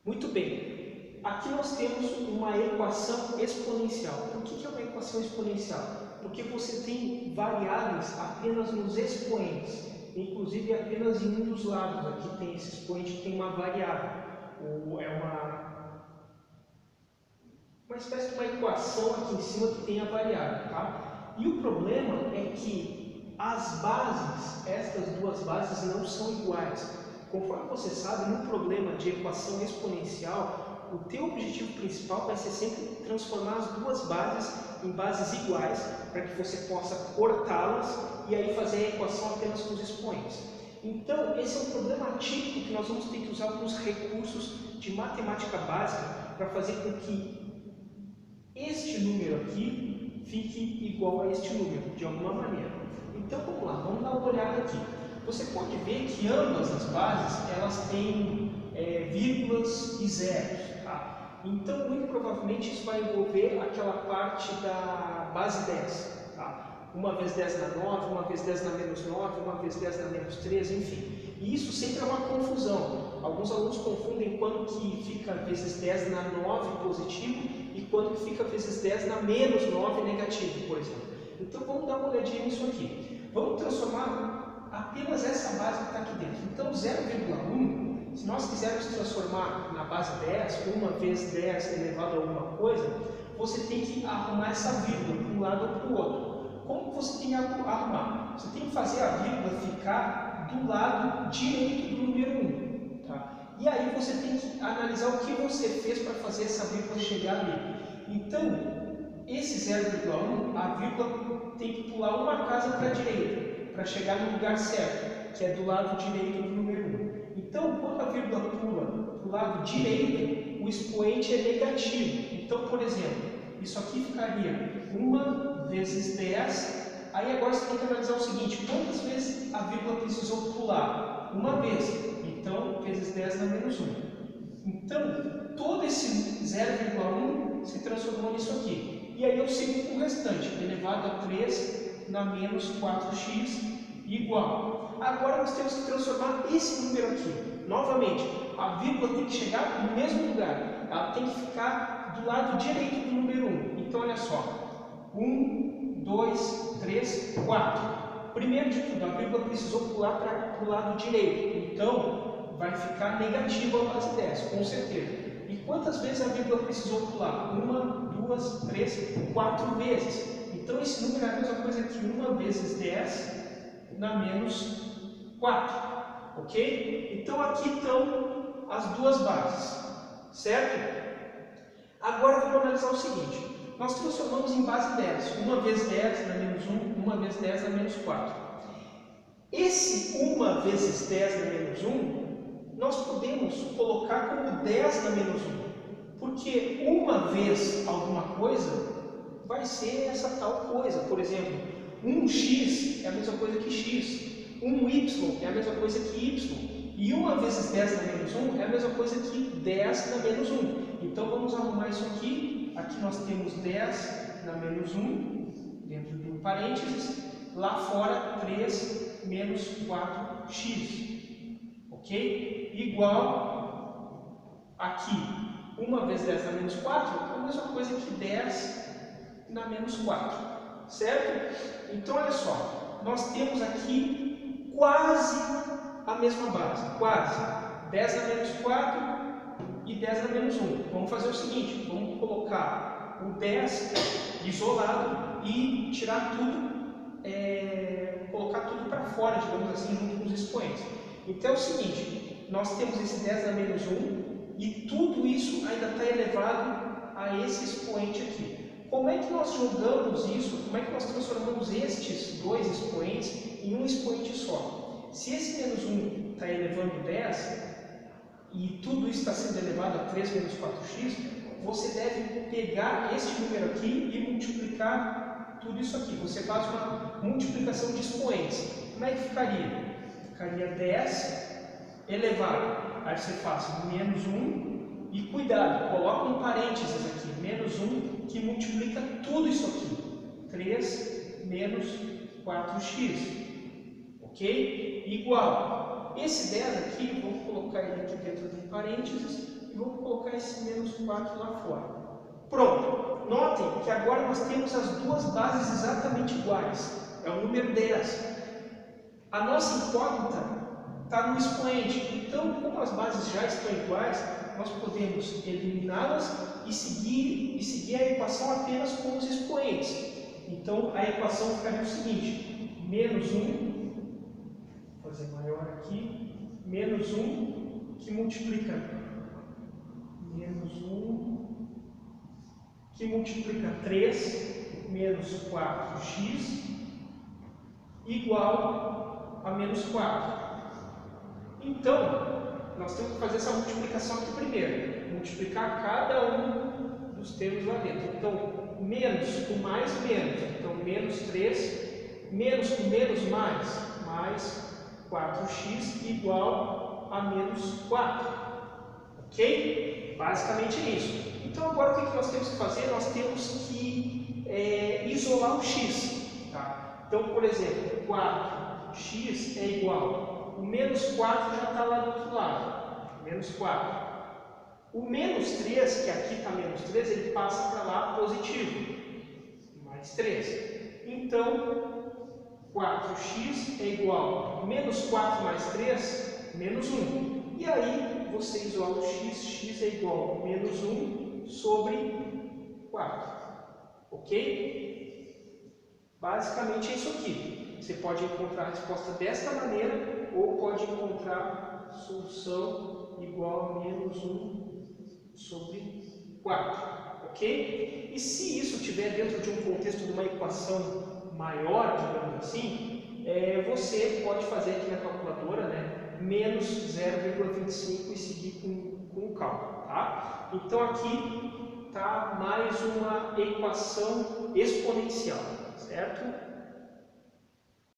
Muito bem, aqui nós temos uma equação exponencial. Por que é uma equação exponencial? Porque você tem variáveis apenas nos expoentes, inclusive apenas em um dos lados. Aqui tem esse expoente que tem uma variável, ou é uma espécie de uma equação aqui em cima que tem a variável, tá? E o problema é que as bases, estas duas bases não são iguais. Conforme você sabe, no problema de equação exponencial, o teu objetivo principal vai ser sempre transformar as duas bases em bases iguais, para que você possa cortá-las e aí fazer a equação apenas com os expoentes. Então, esse é um problema típico que nós vamos ter que usar alguns recursos de matemática básica para fazer com que este número aqui fique igual a este número, de alguma maneira. Então, vamos lá, vamos dar uma olhada aqui. Você pode ver que ambas as bases, elas têm vírgulas e zeros, tá? Então, muito provavelmente, isso vai envolver aquela parte da base 10, tá? Uma vez 10 na 9, uma vez 10 na menos 9, uma vez 10 na menos 13, enfim. E isso sempre é uma confusão. Alguns alunos confundem quando que fica vezes 10 na 9 positivo e quando que fica vezes 10 na menos 9 negativo, por exemplo. Então, vamos dar uma olhadinha nisso aqui. Vamos transformar apenas essa base que está aqui dentro. Então, 0,1, se nós quisermos transformar na base 10, 1 vezes 10 elevado a alguma coisa, você tem que arrumar essa vírgula para um lado ou para o outro. Como você tem que arrumar? Você tem que fazer a vírgula ficar do lado direito do número 1. Tá? E aí você tem que analisar o que você fez para fazer essa vírgula chegar ali. Então, esse 0,1, a vírgula tem que pular uma casa para a direita, para chegar no lugar certo, que é do lado direito do número 1. Então, quando a vírgula pula para o lado direito, o expoente é negativo. Então, por exemplo, isso aqui ficaria 1 vezes 10. Aí agora você tem que analisar o seguinte: quantas vezes a vírgula precisou pular? Uma vez. Então, vezes 10 na menos 1. Então, todo esse 0,1 se transformou nisso aqui. E aí eu sigo com o restante, elevado a 3 na menos 4x igual. Agora nós temos que transformar esse número aqui. Novamente, a vírgula tem que chegar no mesmo lugar. Ela tem que ficar do lado direito do número 1. Então, olha só. 1, 2, 3, 4. Primeiro de tudo, a vírgula precisou pular para o lado direito. Então, vai ficar negativo a base 10, com certeza. E quantas vezes a vírgula precisou pular? 1, 2, 3, 4 vezes. Então, esse número é a mesma coisa que 1 vezes 10 na menos 4. Ok? Então, aqui estão as duas bases. Certo? Agora, vamos analisar o seguinte. Nós transformamos em base 10. 1 vezes 10 na menos 1, 1 vezes 10 na menos 4. Esse 1 vezes 10 na menos 1, nós podemos colocar como 10 na menos 1. Porque uma vez alguma coisa vai ser essa tal coisa. Por exemplo, 1x é a mesma coisa que x. 1y é a mesma coisa que y. E 1 vezes 10 na menos 1 é a mesma coisa que 10 na menos 1. Então, vamos arrumar isso aqui. Aqui nós temos 10 na menos 1, dentro de um parênteses. Lá fora, 3 menos 4x. Ok? Igual aqui. 1 vezes 10 na menos 4 é a mesma coisa que 10 na menos 4. Certo? Então, olha só. Nós temos aqui quase a mesma base. Quase. 10 na menos 4 e 10 na menos 1. Vamos fazer o seguinte, vamos colocar o 10 isolado e tirar tudo, colocar tudo para fora, digamos assim, junto com os expoentes. Então é o seguinte, nós temos esse 10 na menos 1 e tudo isso ainda está elevado a esse expoente aqui. Como é que nós jogamos isso, como é que nós transformamos estes dois expoentes em um expoente só? Se esse menos 1 está elevando 10, e tudo isso está sendo elevado a 3 menos 4x, você deve pegar este número aqui e multiplicar tudo isso aqui. Você faz uma multiplicação de expoentes. Como é que ficaria? Ficaria 10 elevado. Aí você faz menos 1 e cuidado, coloca um parênteses aqui, menos 1, que multiplica tudo isso aqui. 3 menos 4x. Ok? Igual. Esse 10 aqui, vamos colocar ele aqui dentro de um parênteses e vou colocar esse menos 4 lá fora. Pronto. Notem que agora nós temos as duas bases exatamente iguais. É o número 10. A nossa incógnita está no expoente. Então, como as bases já estão iguais, nós podemos eliminá-las e seguir a equação apenas com os expoentes. Então, a equação ficaria o seguinte: menos 1, vou fazer maior aqui, menos 1 que multiplica menos 1 que multiplica 3 menos 4x igual a menos 4. Então, nós temos que fazer essa multiplicação aqui primeiro. Multiplicar cada um dos termos lá dentro. Então, menos com mais, menos. Então, menos 3, menos com menos, mais 4x igual a menos 4. Ok? Basicamente é isso. Então, agora o que nós temos que fazer? Nós temos que isolar o x. Tá? Então, por exemplo, 4x é igual. O menos 4 já está lá do outro lado. Menos 4. O menos 3, que aqui está menos 3, ele passa para lá positivo. Mais 3. Então, 4x é igual a menos 4 mais 3, menos 1. E aí, você isola o x é igual a menos 1 sobre 4. Ok? Basicamente é isso aqui. Você pode encontrar a resposta desta maneira ou pode encontrar a solução igual a menos 1 sobre 4. Ok? E se isso estiver dentro de um contexto de uma equação maior, digamos assim, você pode fazer aqui na calculadora, né, menos 0,25 e seguir com o cálculo. Tá? Então aqui está mais uma equação exponencial, certo?